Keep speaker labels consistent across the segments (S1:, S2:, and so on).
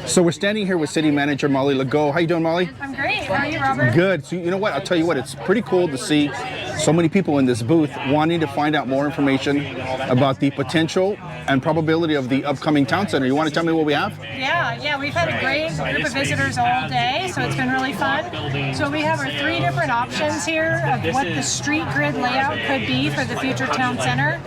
S1: So we're standing here with City Manager Mali LaGoe. How you doing, Mali?
S2: I'm great. How are you, Robert?
S1: Good. So you know what? I'll tell you what. It's pretty cool to see so many people in this booth wanting to find out more information about the potential and probability of the upcoming town center. You want to tell me what we have?
S2: Yeah. We've had a great group of visitors all day, so it's been really fun. So we have our 3 different options here of what the street grid layout could be for the future town center.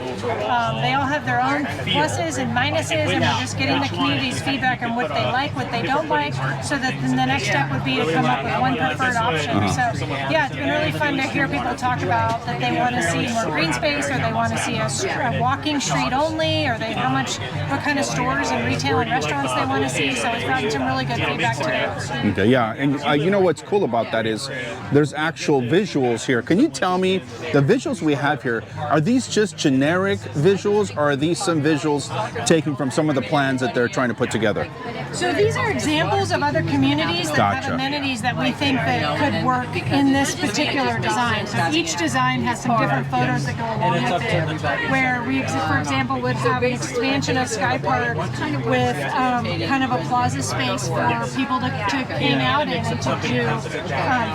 S2: They all have their own pluses and minuses, and we're just getting the community's feedback on what they like, what they don't like, so that then the next step would be to come up with one preferred option. So yeah, it's been really fun to hear people talk about that they want to see more green space, or they want to see a walking street only, or what kind of stores and retail and restaurants they want to see. So it's gotten some really good feedback today.
S1: Okay, yeah, and you know what's cool about that is there's actual visuals here. Can you tell me the visuals we have here, are these just generic visuals, or are these some visuals taken from some of the plans that they're trying to put together?
S2: So these are examples of other communities that have amenities that we think that could work in this particular design. So each design has some different photos that go along with it, where we, for example, would have an expansion of Sky Park with kind of a plaza space for people to hang out in and to do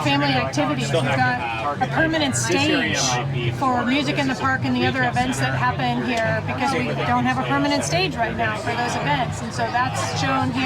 S2: family activities. We've got a permanent stage for music in the park and the other events that happen here, because we don't have a permanent stage right now for those events, and so that's shown here.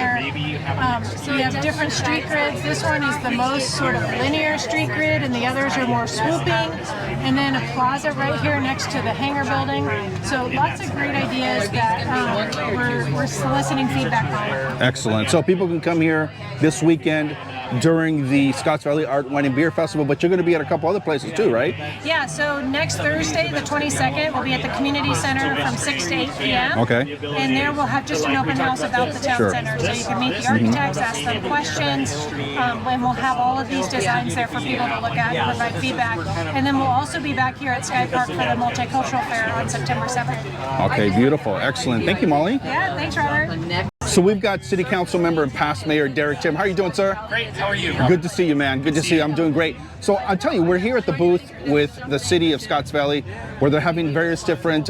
S2: So we have different street grids. This one is the most sort of linear street grid, and the others are more swooping, and then a plaza right here next to the hangar building. So lots of great ideas that we're soliciting feedback on.
S1: Excellent. So people can come here this weekend during the Scotts Valley Art, Wine, and Beer Festival, but you're going to be at a couple other places too, right?
S2: Yeah, so next Thursday, the 22nd, we'll be at the Community Center from 6 to 8 p.m.
S1: Okay.
S2: And there we'll have just an open house about the town center. So you can meet the architects, ask them questions, and we'll have all of these designs there for people to look at and provide feedback. And then we'll also be back here at Sky Park for the Multicultural Fair on September 7th.
S1: Okay, beautiful. Excellent. Thank you, Molly.
S2: Yeah, thanks, Robert.
S1: So we've got City Council member and past Mayor Derek Timm. How are you doing, sir?
S3: Great. How are you?
S1: Good to see you, man. Good to see you. I'm doing great. So I'll tell you, we're here at the booth with the city of Scotts Valley, where they're having various different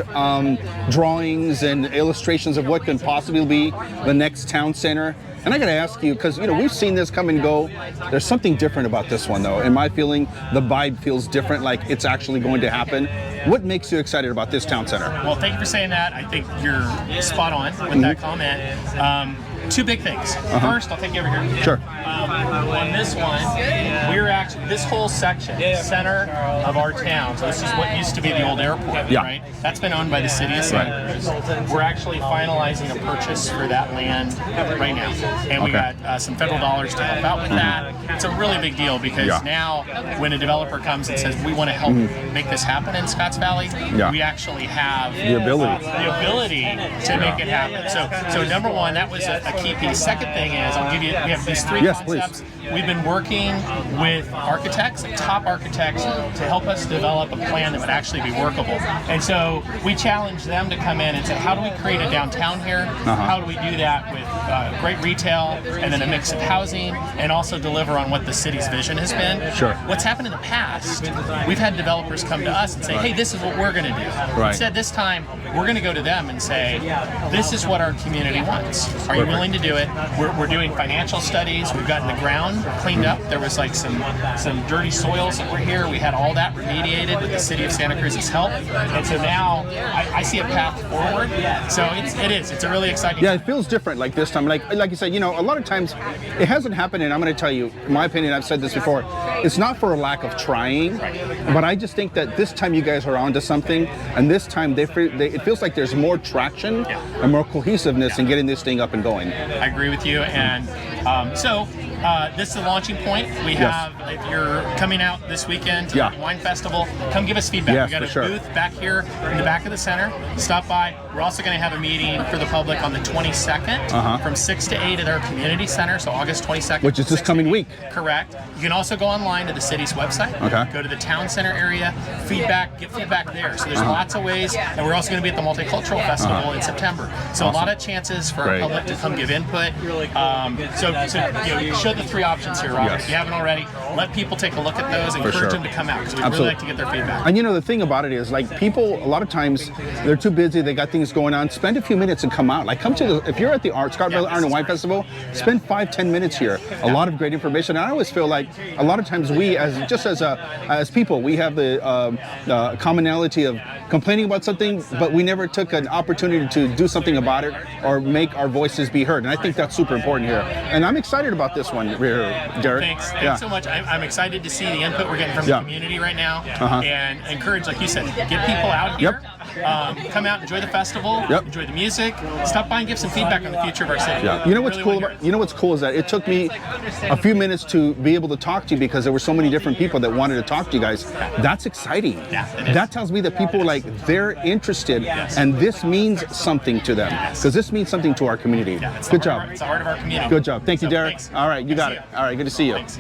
S1: drawings and illustrations of what can possibly be the next town center. And I got to ask you, because we've seen this come and go. There's something different about this one, though. In my feeling, the vibe feels different, like it's actually going to happen. What makes you excited about this town center?
S3: Well, thank you for saying that. I think you're spot on with that comment. 2 big things. First, I'll take you over here.
S1: Sure.
S3: On this one, this whole section, center of our town, so this is what used to be the old airport, right? That's been owned by the city of Santa Cruz. We're actually finalizing a purchase for that land right now. And we got some federal dollars to help out with that. It's a really big deal, because now when a developer comes and says, we want to help make this happen in Scotts Valley, we actually have the ability to make it happen. So number one, that was a key piece. Second thing is, we have these 3 concepts. We've been working with architects, top architects, to help us develop a plan that would actually be workable. And so we challenged them to come in and say, how do we create a downtown here? How do we do that with great retail, and then a mix of housing, and also deliver on what the city's vision has been?
S1: Sure.
S3: What's happened in the past, we've had developers come to us and say, hey, this is what we're going to do. Instead, this time, we're going to go to them and say, this is what our community wants. Are you willing to do it? We're doing financial studies. We've gotten the ground cleaned up. There was like some dirty soils that were here. We had all that remediated with the city of Santa Cruz's help. And so now I see a path forward. So it's a really exciting.
S1: Yeah, it feels different like this time. Like you said, a lot of times it hasn't happened, and I'm going to tell you, in my opinion, I've said this before, it's not for a lack of trying, but I just think that this time you guys are onto something, and this time it feels like there's more traction and more cohesiveness in getting this thing up and going.
S3: I agree with you, and this is the launching point. We have, if you're coming out this weekend to the Wine Festival, come give us feedback. We got a booth back here in the back of the center. Stop by. We're also going to have a meeting for the public on the 22nd from 6 to 8 at our community center, so August 22nd.
S1: Which is this coming week.
S3: Correct. You can also go online to the city's website, go to the town center area, get feedback there. So there's lots of ways, and we're also going to be at the Multicultural Festival in September. So a lot of chances for our public to come give input. So show the 3 options here, Robert, if you haven't already. let people take a look at those and encourage them to come out, because we'd really like to get their feedback.
S1: And you know, the thing about it is, like, people, a lot of times, they're too busy, they got things going on. Spend a few minutes and come out. Like, come to the, if you're at the Scott Valley Art and Wine Festival, spend 5-10 minutes here. A lot of great information. And I always feel like a lot of times we, as people, we have the commonality of complaining about something, but we never took an opportunity to do something about it or make our voices be heard. And I think that's super important here. And I'm excited about this one here, Derek.
S3: Thanks so much. I'm excited to see the input we're getting from the community right now, and encourage, like you said, get people out here. Come out, enjoy the festival, enjoy the music, stop by and give some feedback on the future of our city.
S1: You know what's cool? You know what's cool is that it took me a few minutes to be able to talk to you, because there were so many different people that wanted to talk to you guys. That's exciting. That tells me that people, like, they're interested, and this means something to them, because this means something to our community. Good job.
S3: It's the heart of our community.
S1: Good job. Thank you, Derek.
S3: Thanks.
S1: All right, you got it. All right, good to see you.
S3: Thanks.